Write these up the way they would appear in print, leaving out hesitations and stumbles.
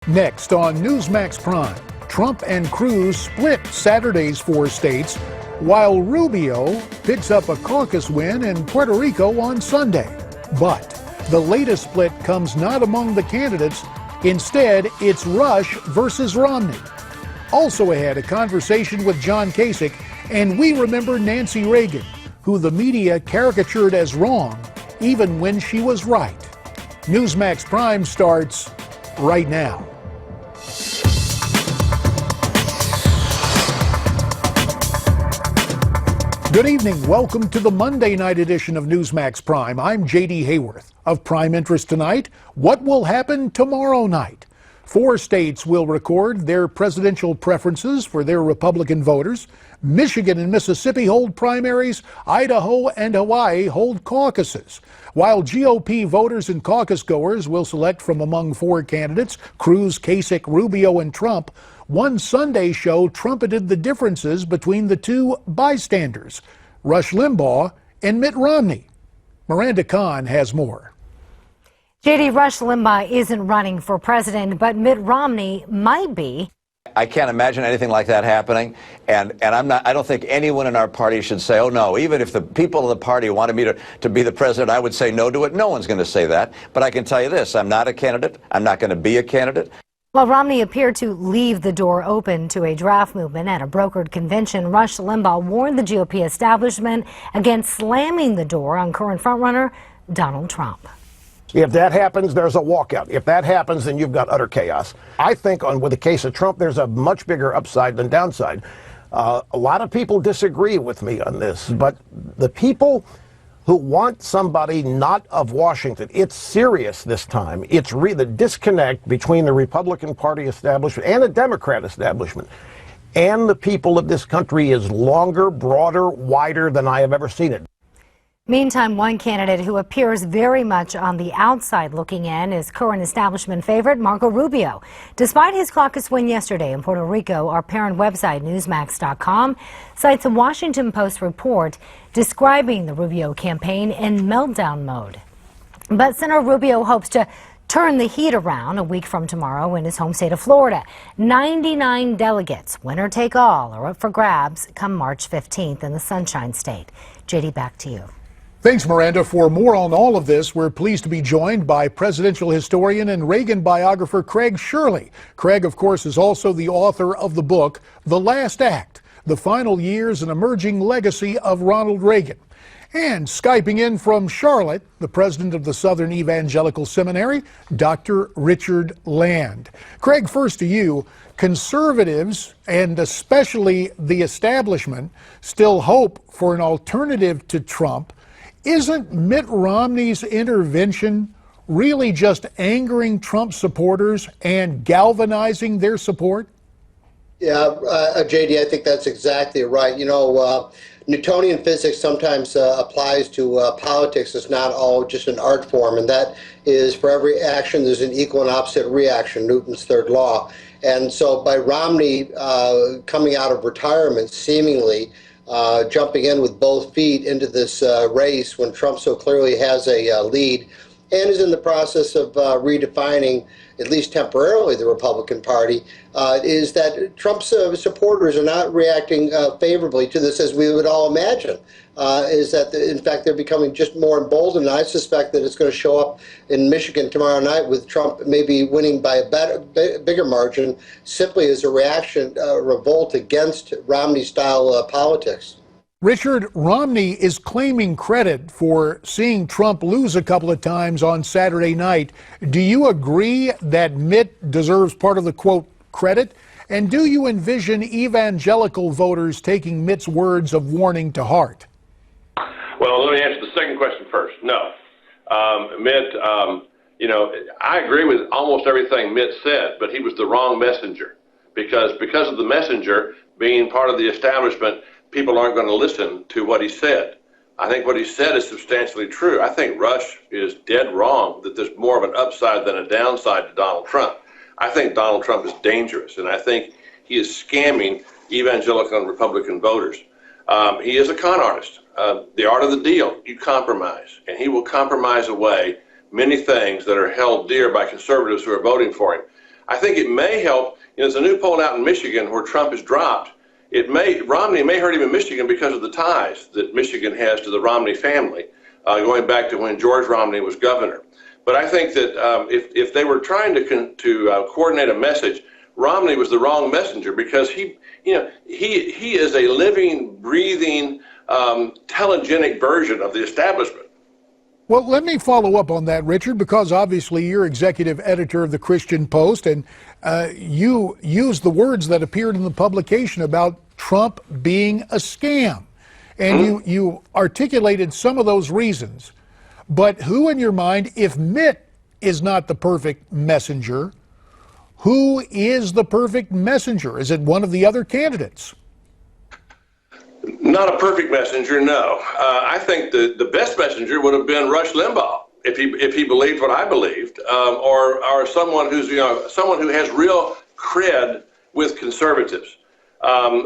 Next on Newsmax Prime, Trump and Cruz split Saturday's 4 states, while Rubio picks up a caucus win in Puerto Rico on Sunday. But the latest split comes not among the candidates. Instead, it's Rush versus Romney. Also ahead, a conversation with John Kasich, and we remember Nancy Reagan, who the media caricatured as wrong, even when she was right. Newsmax Prime starts right now. Good evening. Welcome to the Monday night edition of Newsmax Prime. I'm J.D. Hayworth. Of prime interest tonight, what will happen tomorrow night? 4 states will record their presidential preferences for their Republican voters. Michigan and Mississippi hold primaries. Idaho and Hawaii hold caucuses. While GOP voters and caucus goers will select from among 4 candidates, Cruz, Kasich, Rubio, and Trump, one Sunday show trumpeted the differences between the 2 bystanders, Rush Limbaugh and Mitt Romney. Miranda Kahn has more. J.D. Rush Limbaugh isn't running for president, but Mitt Romney might be. I can't imagine anything like that happening, and I don't think anyone in our party should say, oh no, even if the people in the party wanted me to be the president, I would say no to it. No one's going to say that. But I can tell you this, I'm not a candidate. I'm not going to be a candidate. While Romney appeared to leave the door open to a draft movement at a brokered convention, Rush Limbaugh warned the GOP establishment against slamming the door on current frontrunner Donald Trump. If that happens, there's a walkout. If that happens, then you've got utter chaos. I think with the case of Trump, there's a much bigger upside than downside. A lot of people disagree with me on this, but the people who want somebody not of Washington, it's serious this time. It's the disconnect between the Republican Party establishment and the Democrat establishment and the people of this country is longer, broader, wider than I have ever seen it. Meantime, one candidate who appears very much on the outside looking in is current establishment favorite Marco Rubio. Despite his caucus win yesterday in Puerto Rico, our parent website, Newsmax.com, cites a Washington Post report describing the Rubio campaign in meltdown mode. But Senator Rubio hopes to turn the heat around a week from tomorrow in his home state of Florida. 99 delegates, winner take all, are up for grabs come March 15th in the Sunshine State. JD, back to you. Thanks, Miranda. For more on all of this, we're pleased to be joined by presidential historian and Reagan biographer Craig Shirley. Craig, of course, is also the author of the book, The Last Act, The Final Years and Emerging Legacy of Ronald Reagan. And Skyping in from Charlotte, the president of the Southern Evangelical Seminary, Dr. Richard Land. Craig, first to you. Conservatives, and especially the establishment, still hope for an alternative to Trump. Isn't Mitt Romney's intervention really just angering Trump supporters and galvanizing their support? Yeah, JD, I think that's exactly right. You know, Newtonian physics sometimes applies to politics. It's not all just an art form, and that is for every action there's an equal and opposite reaction, Newton's third law. And so by Romney coming out of retirement, seemingly jumping in with both feet into this race when Trump so clearly has a lead and is in the process of redefining, at least temporarily, the Republican Party, is that Trump's supporters are not reacting favorably to this as we would all imagine. Is that, in fact, they're becoming just more emboldened. And I suspect that it's going to show up in Michigan tomorrow night with Trump maybe winning by a bigger margin, simply as a reaction, revolt against Romney-style politics. Richard, Romney is claiming credit for seeing Trump lose a couple of times on Saturday night. Do you agree that Mitt deserves part of the, quote, credit? And do you envision evangelical voters taking Mitt's words of warning to heart? Well, let me answer the second question first. No. Mitt, I agree with almost everything Mitt said, but he was the wrong messenger. Because of the messenger being part of the establishment, people aren't going to listen to what he said. I think what he said is substantially true. I think Rush is dead wrong that there's more of an upside than a downside to Donald Trump. I think Donald Trump is dangerous, and I think he is scamming evangelical and Republican voters. He is a con artist. The art of the deal, you compromise, and he will compromise away many things that are held dear by conservatives who are voting for him. I think it may help. There's a new poll out in Michigan where Trump is dropped. Romney may hurt him in Michigan because of the ties that Michigan has to the Romney family, going back to when George Romney was governor. But I think that if they were trying to coordinate a message, Romney was the wrong messenger, because he is a living, breathing, telegenic version of the establishment. Well, let me follow up on that, Richard, because obviously you're executive editor of the Christian Post, and you used the words that appeared in the publication about Trump being a scam. And you articulated some of those reasons. But who, in your mind, if Mitt is not the perfect messenger, who is the perfect messenger? Is it one of the other candidates? Not a perfect messenger, no. I think the best messenger would have been Rush Limbaugh, if he believed what I believed, or someone who's someone who has real cred with conservatives,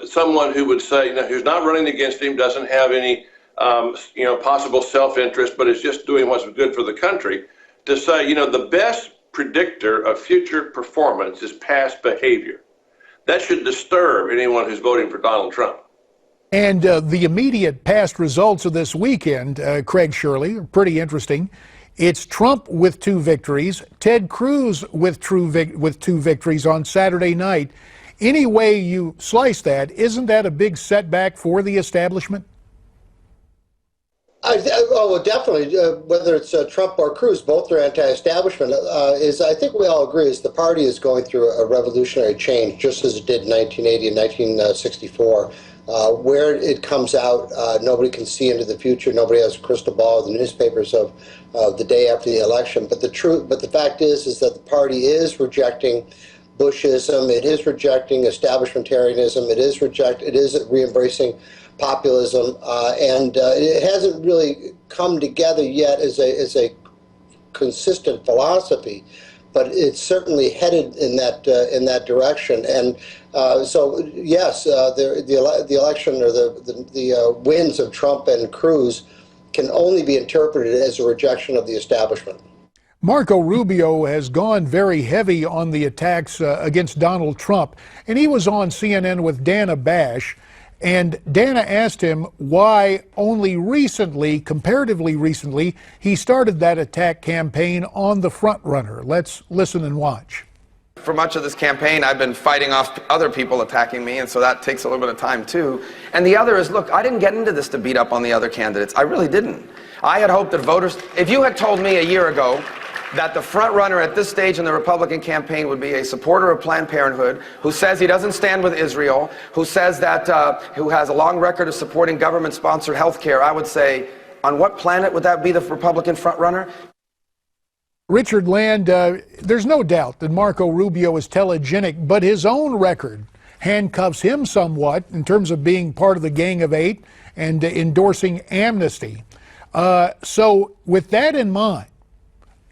someone who would say, who's not running against him, doesn't have any possible self-interest, but is just doing what's good for the country, to say, the best predictor of future performance is past behavior. That should disturb anyone who's voting for Donald Trump. And the immediate past results of this weekend, Craig, Shirley, are pretty interesting. It's Trump with 2 victories, Ted Cruz with 2 victories on Saturday night. Any way you slice that, isn't that a big setback for the establishment? Well, definitely. Whether it's Trump or Cruz, both are anti-establishment. I think we all agree, is the party is going through a revolutionary change, just as it did in 1980 and 1964. Where it comes out, nobody can see into the future. Nobody has a crystal ball. The newspapers of the day after the election. But the fact is that the party is rejecting Bushism. It is rejecting establishmentarianism. It is re-embracing populism, and it hasn't really come together yet as a consistent philosophy, but it's certainly headed in that direction. And so yes, the election, or the wins of Trump and Cruz can only be interpreted as a rejection of the establishment. Marco Rubio has gone very heavy on the attacks against Donald Trump, and he was on CNN with Dana Bash. And Dana asked him why only recently, comparatively recently, he started that attack campaign on the frontrunner. Let's listen and watch. For much of this campaign, I've been fighting off other people attacking me, and so that takes a little bit of time too. And the other is, look, I didn't get into this to beat up on the other candidates. I really didn't. I had hoped that voters, if you had told me a year ago that the front runner at this stage in the Republican campaign would be a supporter of Planned Parenthood, who says he doesn't stand with Israel, who says that, who has a long record of supporting government-sponsored health care, I would say, on what planet would that be the Republican front runner? Richard Land, there's no doubt that Marco Rubio is telegenic, but his own record handcuffs him somewhat in terms of being part of the Gang of Eight and endorsing amnesty. So with that in mind,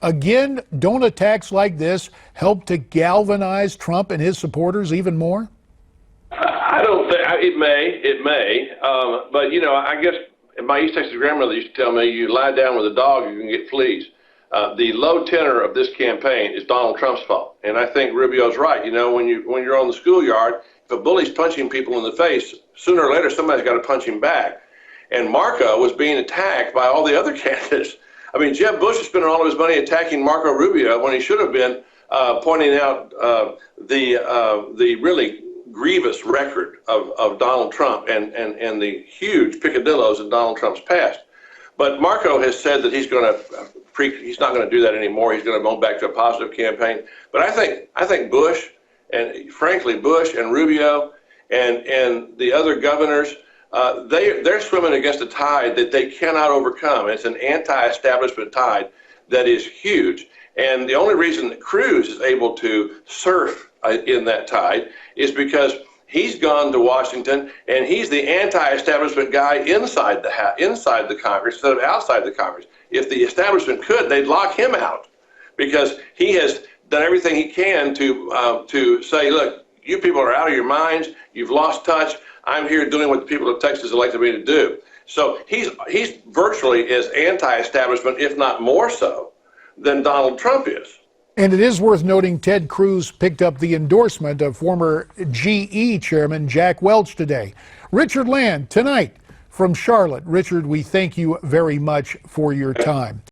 again, don't attacks like this help to galvanize Trump and his supporters even more? I don't think it may. But I guess my East Texas grandmother used to tell me, you lie down with a dog, you can get fleas. The low tenor of this campaign is Donald Trump's fault, and I think Rubio's right. When you're on the schoolyard, if a bully's punching people in the face, sooner or later somebody's got to punch him back. And Marco was being attacked by all the other candidates. I mean, Jeb Bush is spending all of his money attacking Marco Rubio when he should have been pointing out the really grievous record of Donald Trump and the huge picadillos in Donald Trump's past. But Marco has said that he's not going to do that anymore. He's going to go back to a positive campaign. But I think Bush, and frankly Bush and Rubio and the other governors, they're swimming against a tide that they cannot overcome. It's an anti-establishment tide that is huge. And the only reason that Cruz is able to surf in that tide is because he's gone to Washington and he's the anti-establishment guy inside the Congress instead of outside the Congress. If the establishment could, they'd lock him out, because he has done everything he can to say, look, you people are out of your minds. You've lost touch. I'm here doing what the people of Texas elected me to do. So he's virtually as anti-establishment, if not more so, than Donald Trump is. And it is worth noting Ted Cruz picked up the endorsement of former GE chairman Jack Welch today. Richard Land tonight from Charlotte. Richard, we thank you very much for your time.